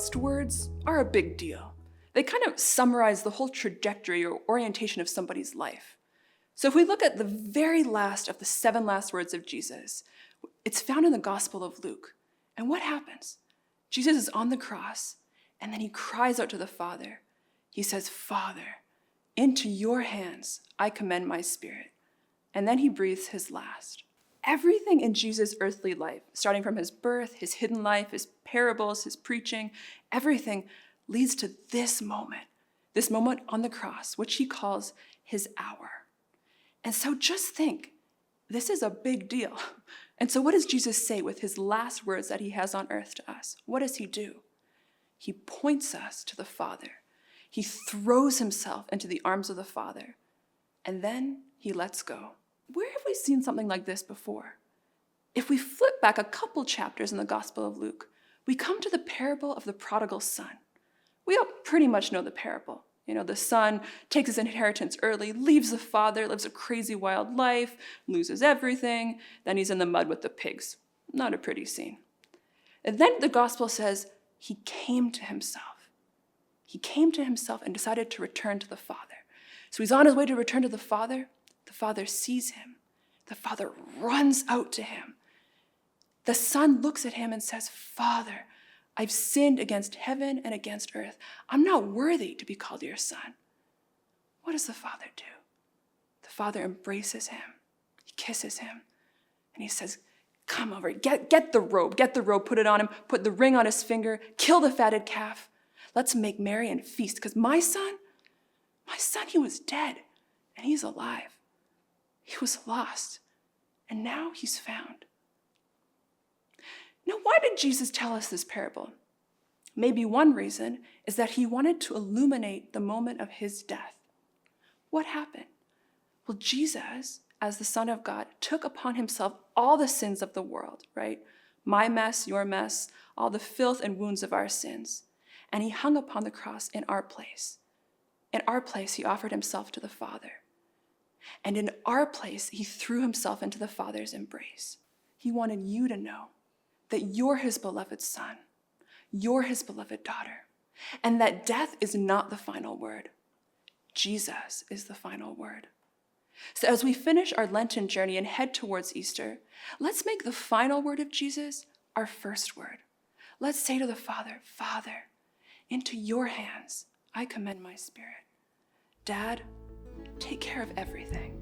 last words are a big deal. They kind of summarize the whole trajectory or orientation of somebody's life. So if we look at the very last of the 7 last words of Jesus, it's found in the Gospel of Luke. And what happens? Jesus is on the cross, and then he cries out to the Father. He says, "Father, into your hands I commend my spirit." And then he breathes his last. Everything in Jesus' earthly life, starting from his birth, his hidden life, his parables, his preaching, everything leads to this moment on the cross, which he calls his hour. And so just think, this is a big deal. And so what does Jesus say with his last words that he has on earth to us? What does he do? He points us to the Father. He throws himself into the arms of the Father, and then he lets go. Where have we seen something like this before? If we flip back a couple chapters in the Gospel of Luke, we come to the parable of the prodigal son. We all pretty much know the parable. The son takes his inheritance early, leaves the father, lives a crazy wild life, loses everything, then he's in the mud with the pigs. Not a pretty scene. And then the gospel says he came to himself. He came to himself and decided to return to the Father. So he's on his way to return to the Father. The Father sees him. The Father runs out to him. The Son looks at him and says, "Father, I've sinned against heaven and against earth. I'm not worthy to be called your son." What does the Father do? The Father embraces him. He kisses him. And he says, "Come over, get the robe, put it on him, put the ring on his finger, kill the fatted calf. Let's make merry and feast, because my son, he was dead, and he's alive. He was lost, and now he's found." Now, why did Jesus tell us this parable? Maybe one reason is that he wanted to illuminate the moment of his death. What happened? Well, Jesus, as the Son of God, took upon himself all the sins of the world, right? My mess, your mess, all the filth and wounds of our sins. And he hung upon the cross in our place. In our place, he offered himself to the Father. And in our place, he threw himself into the Father's embrace. He wanted you to know that you're his beloved son, you're his beloved daughter, and that death is not the final word. Jesus is the final word. So as we finish our Lenten journey and head towards Easter, let's make the final word of Jesus our first word. Let's say to the Father, "Father, into your hands I commend my spirit." Dad, take care of everything.